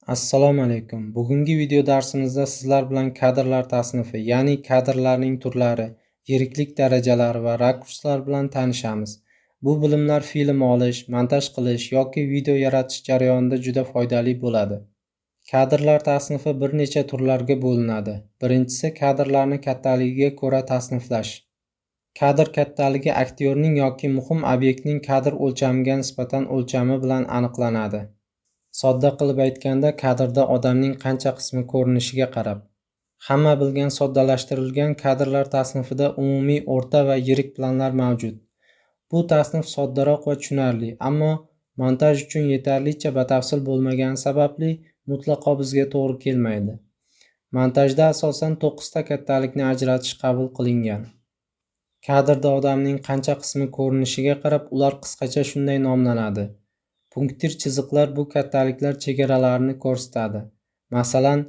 Assalomu alaykum. Bugungi video darsimizda sizlar bilan kadrlar tasnifi, ya'ni kadrlarning turlari, yiriklik darajalari va rakurslar bilan tanishamiz. Bu bilimlar film olish, montaj qilish yoki video yaratish jarayonida juda foydali bo'ladi. Kadrlar tasnifi bir necha turlarga bo'linadi. Birinchisi, kadrlarni kattaligiga ko'ra tasniflash. Kadr kattaligi aktyorning yoki muhim obyektning kadr o'lchamiga nisbatan o'lchami bilan aniqlanadi. Sodda qilib aytganda, kadrda odamning qancha qismi ko'rinishiga qarab. Hamma bilgan soddalashtirilgan kadrlar tasnifida umumiy, o'rta va yirik planlar mavjud. Bu tasnif soddaroq va tushunarli, ammo montaj uchun yetarlicha batafsil bo'lmagani sababli mutlaqo bizga to'g'ri kelmaydi. Montajda asosan 9 ta kattalikni ajratish qabul qilingan. Kadrda odamning qancha qismi ko'rinishiga qarab, ular qisqacha shunday nomlanadi. Punktir chiziqlar bu kattaliklar chegaralarini ko'rsatadi. Masalan,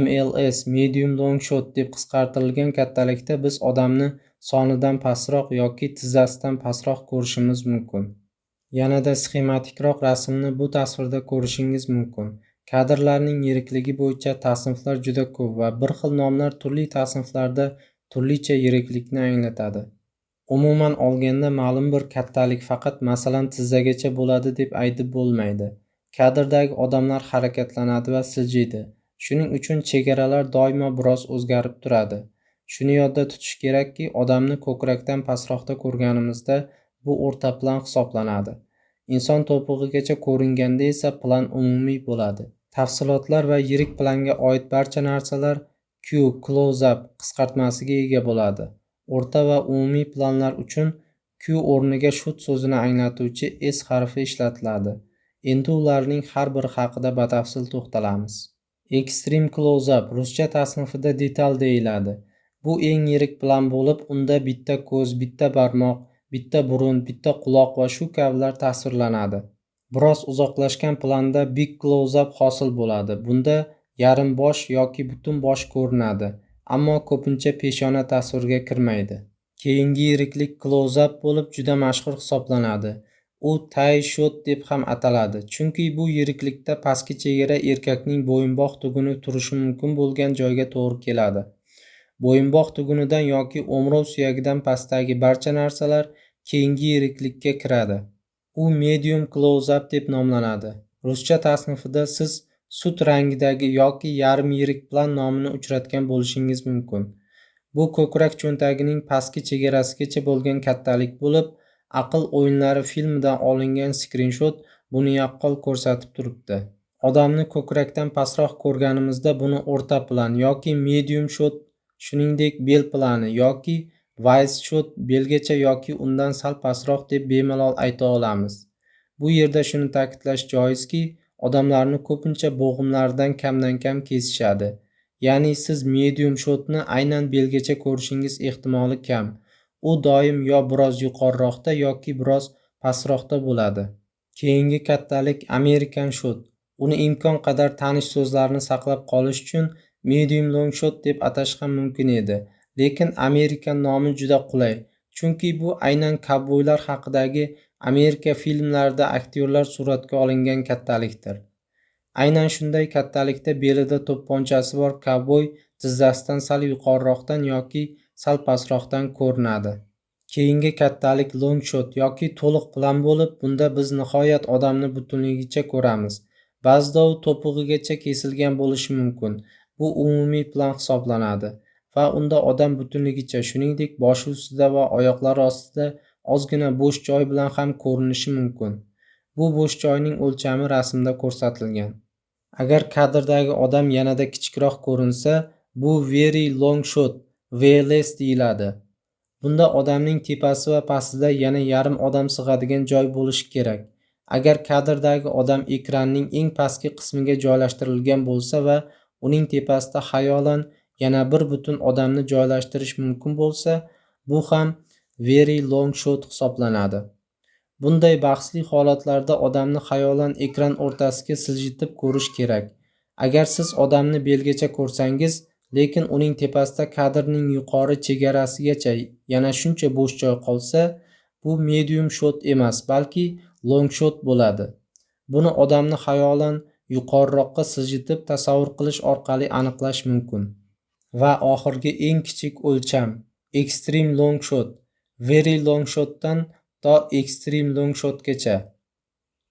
MLS medium long shot deb qisqartirilgan kattalikda biz odamni sonidan pastroq yoki tizzasidan pastroq ko'rishimiz mumkin. Yanada sxematikroq rasmni bu tasvirda ko'rishingiz mumkin. Kadrlarning yirikligi bo'yicha tasniflar juda ko'p va bir xil nomlar turli tasniflarda turlicha yiriklikni anglatadi. Umuman olganda ma'lum bir kattalik faqat masalan tizzagacha bo'ladi deb aytib bo'lmaydi. Kadrdagi odamlar harakatlanadi va siljiydi. Shuning uchun chegaralar doimo biroz o'zgarib turadi. Shuni yodda tutish kerakki, odamni ko'krakdan pastroqda ko'rganimizda bu o'rta plan hisoblanadi. Inson to'pig'igacha ko'ringanda esa plan umumiy bo'ladi. Tafsilotlar va yirik planga oid barcha narsalar Q close-up qisqartmasiga ega bo'ladi. O'rta va umumiy planlar uchun Q o'rniga shoot so'zini anglatuvchi S harfi ishlatiladi. Endi ularning har biri haqida batafsil to'xtalamiz. Extreme close-up ruscha tasnifida detal deyiladi. Bu eng yirik plan bo'lib, unda bitta ko'z, bitta barmoq, bitta burun, bitta quloq va shu kabilar tasvirlanadi. Biroz uzoqlashgan planda big close-up hosil bo'ladi. Bunda yarim bosh yoki butun bosh ko'rinadi. Ammo ko'pincha peshona tasvirga kirmaydi. Keyingi yiriklik close-up bo'lib juda mashhur hisoblanadi. U tie shot deb ham ataladi, chunki bu yiriklikda pastki chegara erkakning bo'yinbog' tuguni turishi mumkin bo'lgan joyga to'g'ri keladi. Bo'yinbog' tugunidan yoki o'mrov suyagidan pastdagi barcha narsalar keyingi yiriklikka kiradi. U medium close-up deb nomlanadi. Ruscha tasnifida siz sut rangidagi yoki yarim yirik plan nomini uchratgan bo'lishingiz mumkin. Bu ko'krak cho'ntagining pastki chegarasigacha bo'lgan kattalik bo'lib, aql o'yinlari filmidan olingan skrinshot buni yaqqol ko'rsatib turibdi. Odamni ko'krakdan pastroq ko'rganimizda buni o'rta plan yoki medium shot, shuningdek bel plani yoki wide shot belgacha yoki undan sal pastroq deb bemalol ayta olamiz. Bu yerda shuni ta'kidlash joizki, odamlarni ko'pincha bo'g'imlaridan kamdan-kam kesishadi. Ya'ni siz medium shotni aynan belgacha ko'rishingiz ehtimoli kam. U doim yo biroz yuqoriroqda yoki biroz pastroqda bo'ladi. Keyingi kattalik American shot. Uni imkon qadar tanish so'zlarni saqlab qolish uchun medium long shot deb atash ham mumkin edi. Lekin American nomi juda qulay, chunki bu aynan kovboylar haqidagi Amerika filmlarida aktyorlar suratga olingan kattalikdir. Aynan shunday kattalikda belida to'pponchasi bor kovboy tizzasidan sal yuqoriroqdan yoki sal pastroqdan ko'rinadi. Keyingi kattalik long shot yoki to'liq plan bo'lib, bunda biz nihoyat odamni butunligicha ko'ramiz. Ba'zida u to'pig'igacha kesilgan bo'lishi mumkin. Bu umumiy plan hisoblanadi va unda odam butunligicha, shuningdek boshi ustida va oyoqlari ostida ozgina bo'sh joy bilan ham ko'rinishi mumkin. Bu bo'sh joyning o'lchami rasmda ko'rsatilgan. Agar kadrdagi odam yanada kichikroq ko'rinsa, bu very long shot, VLS deyiladi. Bunda odamning tepasi va pastida yana yarim odam sig'adigan joy bo'lishi kerak. Agar kadrdagi odam ekranning eng pastki qismiga joylashtirilgan bo'lsa va uning tepasida xayolan yana bir butun odamni joylashtirish mumkin bo'lsa, bu ham very long shot hisoblanadi. Bunday bahsli holatlarda odamni xayolan ekran o'rtasiga siljitib ko'rish kerak. Agar siz odamni belgacha ko'rsangiz, lekin uning tepasida kadrning yuqori chegarasigacha yana shuncha bo'sh joy qolsa, bu medium shot emas, balki long shot bo'ladi. Buni odamni xayolan yuqoriroqqa siljitib tasavvur qilish orqali aniqlash mumkin. Va oxirgi eng kichik o'lcham extreme long shot, very long shotdan to extreme long shotgacha.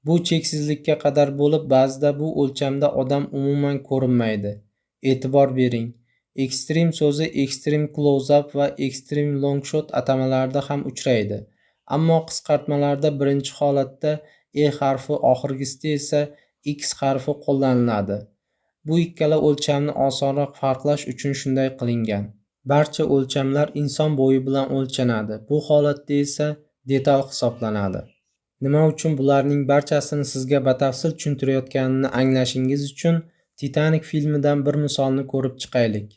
Bu cheksizlikka qadar bo'lib, ba'zida bu o'lchamda odam umuman ko'rinmaydi. E'tibor bering, extreme so'zi extreme close up va extreme long shot atamalarida ham uchraydi. Ammo qisqartmalarda birinchi holatda E harfi, oxirgisida esa X harfi qo'llaniladi. Bu ikkala o'lchamni osonroq farqlash uchun shunday qilingan. Barcha o'lchamlar inson bo'yi bilan o'lchanadi. Bu holatda esa detal hisoblanadi. Nima uchun bularning barchasini sizga batafsil tushuntirayotganimni anglashingiz uchun Titanic filmidan bir misolni ko'rib chiqaylik.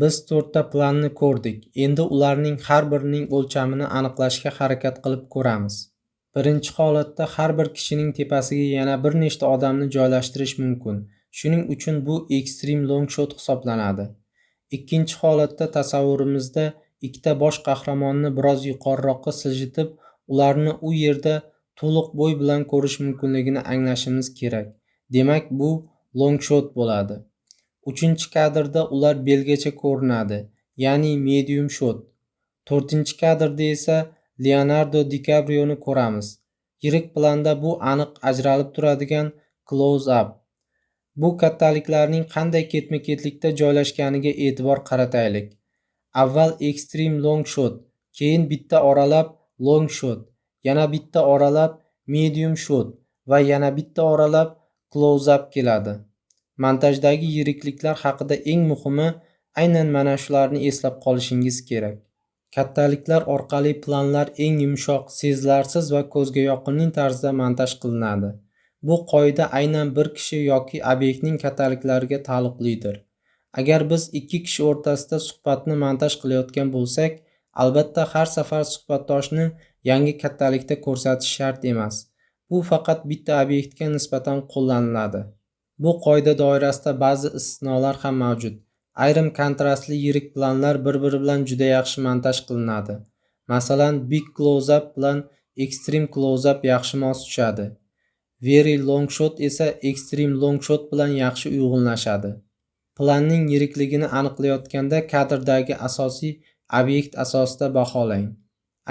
Biz 4 ta planni ko'rdik. Endi ularning har birining o'lchamini aniqlashga harakat qilib ko'ramiz. Birinchi holatda har bir kishining tepasiga yana bir nechta odamni joylashtirish mumkin. Shuning uchun bu extreme long shot hisoblanadi. Ikkinchi holatda tasavvurimizda ikkita bosh qahramonni biroz yuqoriroqqa siljitib, ularni u yerda to'liq bo'y bilan ko'rish mumkinligini anglashimiz kerak. Demak, bu long shot bo'ladi. Uchinchi kadrda ular belgacha ko'rinadi, ya'ni medium shot. To'rtinchi kadrda esa Leonardo DiCaprioni ko'ramiz. Yirik planda bu aniq ajralib turadigan close up. Bu kattaliklarning qanday ketma-ketlikda joylashganiga e'tibor qarataylik. Avval extreme long shot, keyin bitta oralab long shot, yana bitta oralab medium shot va yana bitta oralab close up keladi. Montajdagi yirikliklar haqida eng muhimi aynan mana shularni eslab qolishingiz kerak. Kattaliklar orqali planlar eng yumshoq, sezilarsiz va ko'zga yoqimli tarzda montaj qilinadi. Bu qoida aynan bir kishi yoki obyektning kattaliklariga taalluqlidir. Agar biz ikki kishi o'rtasida suhbatni montaj qilayotgan bo'lsak, albatta har safar suhbatdoshni yangi kattalikda ko'rsatish shart emas. Bu faqat bitta obyektga nisbatan qo'llaniladi. Bu qoida doirasida ba'zi istisnolar ham mavjud. Ayrim kontrastli yirik planlar bir-biri bilan juda yaxshi montaj qilinadi. Masalan, big close up bilan extreme close up yaxshi mos tushadi. Very long shot esa extreme long shot bilan yaxshi uyg'unlashadi. Planning yirikligini aniqlayotganda kadrdagi asosiy obyekt asosida baholang.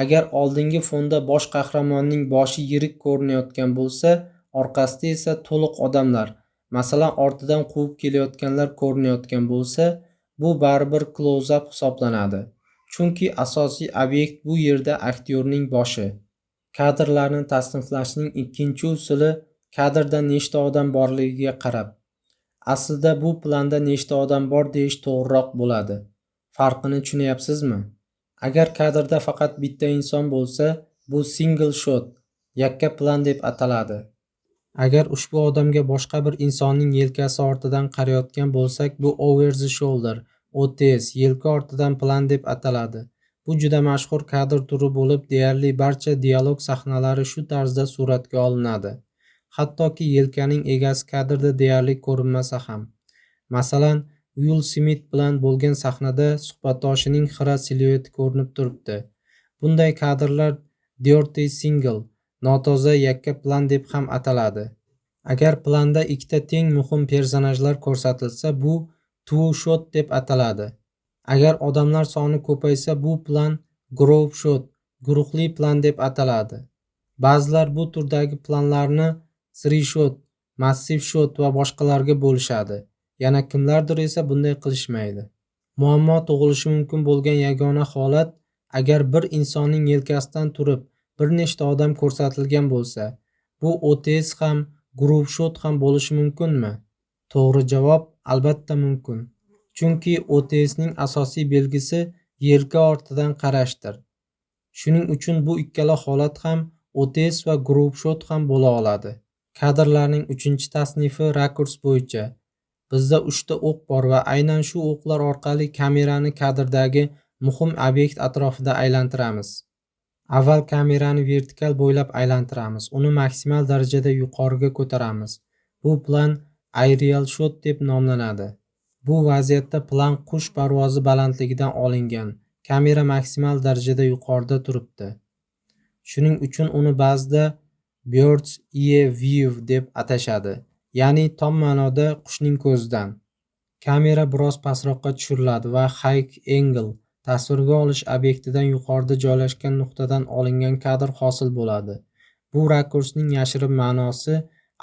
Agar oldingi fonda bosh qahramonning boshi yirik ko'rinayotgan bo'lsa, orqasida esa to'liq odamlar, masalan ortidan quvib kelayotganlar ko'rinayotgan bo'lsa, bu baribir close up hisoblanadi. Chunki asosiy obyekt bu yerda aktyorning boshi. Kadrlarni tasniflashning ikkinchi usuli kadrda nechta odam borligiga qarab. Aslida bu planda nechta odam bor deyish to'g'riroq bo'ladi. Farqini tushunyapsizmi? Agar kadrda faqat bitta inson bo'lsa, bu single shot, yakka plan deb ataladi. Agar ushbu odamga boshqa bir insonning yelkasi ortidan qarayotgan bo'lsak, bu over the shoulder, OTS, yelka ortidan plan deb ataladi. Bu juda mashhur kadr turi bo'lib, deyarli barcha dialog sahnalari shu tarzda suratga olinadi. Hattoki yelkaning egasi kadrda deyarli ko'rinmasa ham. Masalan, Will Smith bilan bo'lgan sahnada suhbatdoshining xira silueti ko'rinib turibdi. Bunday kadrlar dirty single, notoza yakka plan deb ham ataladi. Agar planda ikkita teng muhim personajlar ko'rsatilsa, bu two shot deb ataladi. Agar odamlar soni ko'paysa, bu plan group shot, guruhli plan deb ataladi. Ba'zilar bu turdagi planlarni three shot, massive shot va boshqalarga bo'lishadi. Yana kimlardir esa bunday qilishmaydi. Muammo tug'ilishi mumkin bo'lgan yagona holat, agar bir insonning yelkasidan turib bir nechta odam ko'rsatilgan bo'lsa, bu OTS ham, group shot ham bo'lishi mumkinmi? To'g'ri javob albatta mumkin. Chunki OTS ning asosiy belgisi yelka ortidan qarashdir. Shuning uchun bu ikkala holat ham OTS va group shot ham bo'la oladi. Kadrlarning uchinchi tasnifi rakurs bo'yicha. Bizda 3 ta o'q bor va aynan shu o'qlar orqali kamerani kadrdagi muhim obyekt atrofida aylantiramiz. Avval kamerani vertikal bo'ylab aylantiramiz. Uni maksimal darajada yuqoriga ko'taramiz. Bu plan aerial shot deb nomlanadi. Bu vaziyatda plan qush parvozi balandligidan olingan. Kamera maksimal darajada yuqorida turibdi. Shuning uchun uni ba'zida Bird's Eye View deb atashadi, ya'ni tom ma'noda qushning ko'zidan. Kamera biroz pastroqqa tushiriladi va high angle tasvirga olish obyektidan yuqorida joylashgan nuqtadan olingan kadr hosil bo'ladi. Bu rakursning yashirin ma'nosi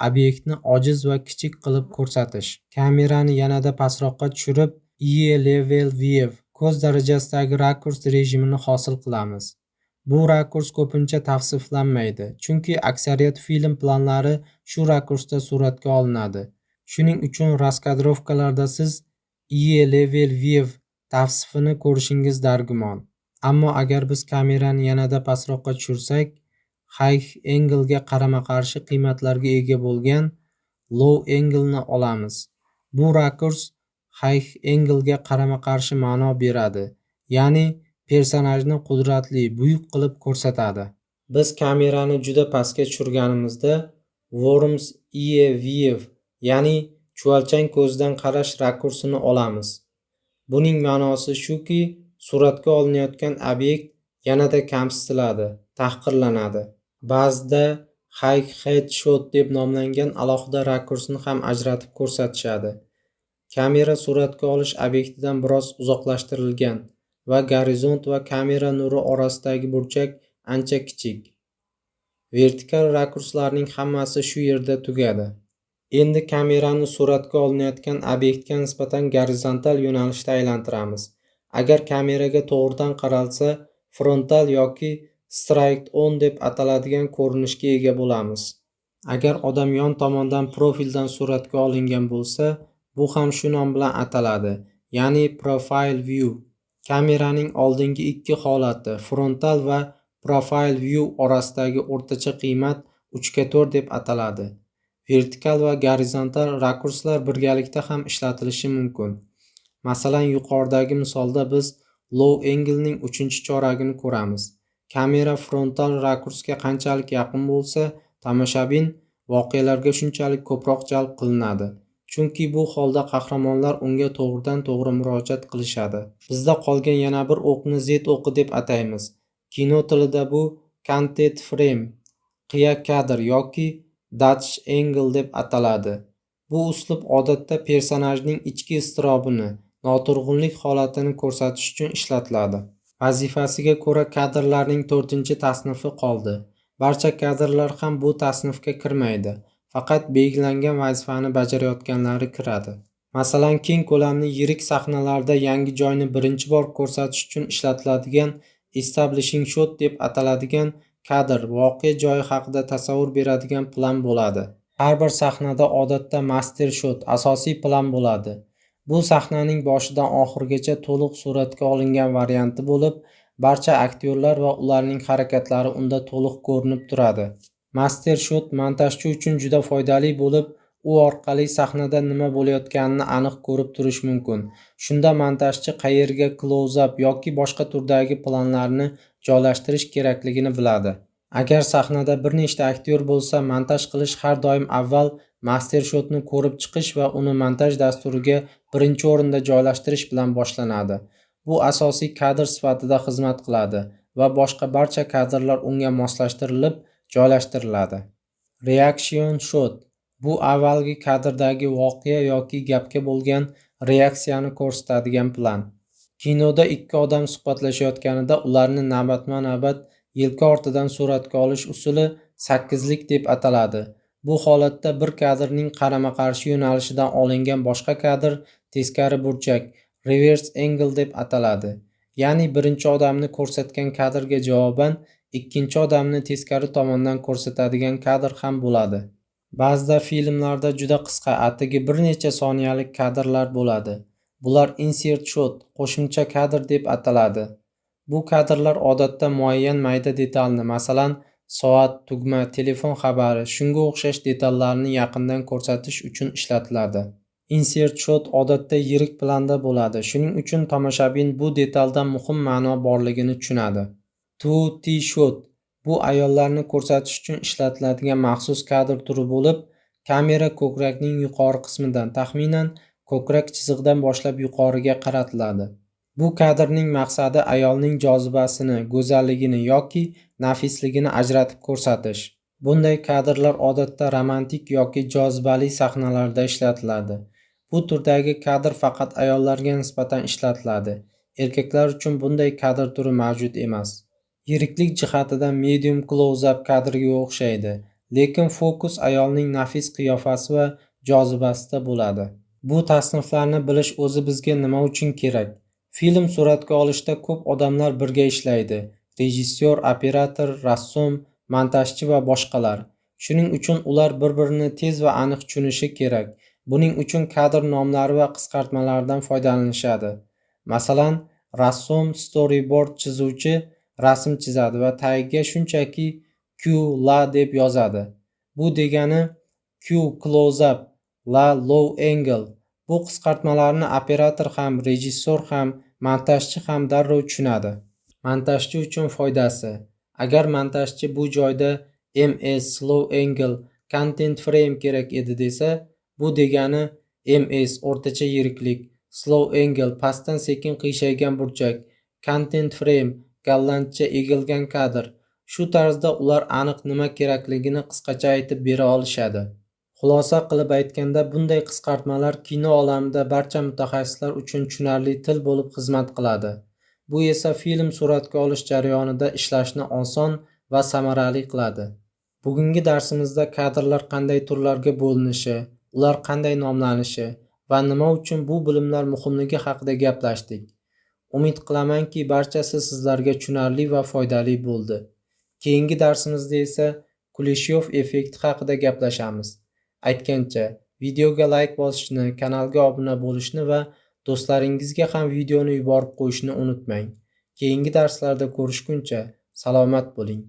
obyektni ojiz va kichik qilib ko'rsatish. Kamerani yanada pastroqqa tushirib, Eye Level View ko'z darajasidagi rakurs rejimini hosil qilamiz. Bu rakurs ko'pincha tavsiflanmaydi, chunki aksariyat film planlari shu rakursda suratga olinadi. Shuning uchun raskadrovkalarda siz Eye Level View tavsifini ko'rishingiz dargumon. Ammo agar biz kamerani yanada pastroqqa tushirsak, high angle ga qarama-qarshi qiymatlarga ega bo'lgan low angle ni olamiz. Bu rakurs high angle ga qarama-qarshi ma'no beradi, ya'ni personajni qudratli, buyuk qilib ko'rsatadi. Biz kamerani juda pastga tushirganimizda Worm's Eye View, ya'ni chuvalchang ko'zdan qarash rakursini olamiz. Buning ma'nosi shuki, suratga olinayotgan obyekt yanada kamsitiladi, tahqirlanadi. Ba'zida high head shot deb nomlangan alohida rakursni ham ajratib ko'rsatishadi. Kamera suratga olish obyektidan biroz uzoqlashtirilgan va gorizont va kamera nuri orasidagi burchak ancha kichik. Vertikal rakurslarning hammasi shu yerda tugadi. Endi kamerani suratga olinayotgan obyektga nisbatan gorizontal yo'nalishda aylantiramiz. Agar kameraga to'g'ridan qaralsa, frontal yoki straight on deb ataladigan ko'rinishga ega bo'lamiz. Agar odam yon tomondan profildan suratga olingan bo'lsa, bu ham shu nom bilan ataladi, ya'ni profile view. Kameraning oldingi ikki holati, frontal va profile view orasidagi o'rtacha qiymat 3:4 deb ataladi. Vertikal va gorizontal rakurslar birgalikda ham ishlatilishi mumkin. Masalan, yuqoridagi misolda biz low angle ning 3-choragini ko'ramiz. Kamera frontal rakursga qanchalik yaqin bo'lsa, tomoshabin voqealarga shunchalik ko'proq jalb qilinadi. Chunki bu holda qahramonlar unga to'g'ridan-to'g'ri murojaat qilishadi. Bizda qolgan yana bir o'qni Z o'qi deb ataymiz. Kino tilida bu canted frame, qiya kadr yoki Dutch angle deb ataladi. Bu uslub odatda personajning ichki iztirobini, noturg'unlik holatini ko'rsatish uchun ishlatiladi. Vazifasiga ko'ra kadrlarning 4-tasnifi qoldi. Barcha kadrlar ham bu tasnifga kirmaydi. Faqat belgilangan vazifani bajarayotganlari kiradi. Masalan, keng ko'lamli yirik sahnalarda yangi joyni birinchi bor ko'rsatish uchun ishlatiladigan establishing shot deb ataladigan kadr voqea joyi haqida tasavvur beradigan plan bo'ladi. Har bir sahnada odatda master shot, asosiy plan bo'ladi. Bu sahnaning boshidan oxirigacha to'liq suratga olingan varianti bo'lib, barcha aktyorlar va ularning harakatlari unda to'liq ko'rinib turadi. Master shot montajchi uchun juda foydali bo'lib, u orqali sahnada nima bo'layotganini aniq ko'rib turish mumkin. Shunda montajchi qayerga close-up yoki boshqa turdagi planlarni joylashtirish kerakligini biladi. Agar sahnada bir nechta aktyor bo'lsa, montaj qilish har doim avval master shotni ko'rib chiqish va uni montaj dasturiga birinchi o'rinda joylashtirish bilan boshlanadi. Bu asosiy kadr sifatida xizmat qiladi va boshqa barcha kadrlar unga moslashtirilib joylashtiriladi. Reaction shot bu avvalgi kadrdagi voqea yoki gapga bo'lgan reaksiyani ko'rsatadigan plan. Kinoda ikki odam suhbatlashayotganida ularni navbatma-navbat yelka ortidan suratga olish usuli 8lik deb ataladi. Bu holatda bir kadrning qarama-qarshi yo'nalishidan olingan boshqa kadr teskari burchak, reverse angle deb ataladi. Ya'ni birinchi odamni ko'rsatgan kadrga javoban ikkinchi odamni teskari tomondan ko'rsatadigan kadr ham bo'ladi. Ba'zida filmlarda juda qisqa, atigi bir necha soniyalik kadrlar bo'ladi. Bular insert shot, qo'shimcha kadr deb ataladi. Bu kadrlar odatda muayyan mayda detalni, masalan, soat, tugma, telefon xabari, shunga o'xshash detallarni yaqindan ko'rsatish uchun ishlatiladi. Insert shot odatda yirik planda bo'ladi. Shuning uchun tomoshabin bu detaldan muhim ma'no borligini tushunadi. 2T shot bu ayollarni ko'rsatish uchun ishlatiladigan maxsus kadr turi bo'lib, kamera ko'krakning yuqori qismidan, taxminan ko'krak chizig'idan boshlab yuqoriga qaratiladi. Bu kadrning maqsadi ayolning jozibasini, go'zalligini yoki nafisligini ajratib ko'rsatish. Bunday kadrlar odatda romantik yoki jozibali sahnalarda ishlatiladi. Bu turdagi kadr faqat ayollarga nisbatan ishlatiladi. Erkaklar uchun bunday kadr turi mavjud emas. Yiriklik jihatidan medium close-up kadrga o'xshaydi, lekin fokus ayolning nafis qiyofasi va jozibasida bo'ladi. Bu tasniflarni bilish o'zi bizga nima uchun kerak? Film suratga olishda ko'p odamlar birga ishlaydi. Rejissyor, operator, rassom, montajchi va boshqalar. Shuning uchun ular bir-birini tez va aniq tushunishi kerak. Buning uchun kadr nomlari va qisqartmalaridan foydalanishadi. Masalan, rassom, storyboard chizuvchi rasm chizadi va tagiga shunchaki Q-la deb yozadi. Bu degani Q close up, la low angle. Bu qisqartmalarni operator ham, rejissyor ham, montajchi ham darrov tushunadi. Montajchi uchun foydasi. Agar montajchi bu joyda MS slow angle content frame kerak edi desa, bu degani MS o'rtacha yiriklik, slow angle pastdan sekin qiyshaygan burchak, content frame gollandcha egilgan kadr. Shu tarzda ular aniq nima kerakligini qisqacha aytib bera olishadi. Xulosa qilib aytganda, bunday qisqartmalar kino olamida barcha mutaxassislar uchun tushunarli til bo'lib xizmat qiladi. Bu esa film suratga olish jarayonida ishlashni oson va samarali qiladi. Bugungi darsimizda kadrlar qanday turlarga bo'linishi, ular qanday nomlanishi va nima uchun bu bilimlar muhimligi haqida gaplashdik. Umid qilamanki, barchasi sizlarga tushunarli va foydali bo'ldi. Keyingi darsimizda esa Kuleshov effekti haqida gaplashamiz. Aytgancha, videoga like bosishni, kanalga obuna bo'lishni va do'stlaringizga ham videoni yuborib qo'yishni unutmang. Keyingi darslarda ko'rishguncha salomat bo'ling.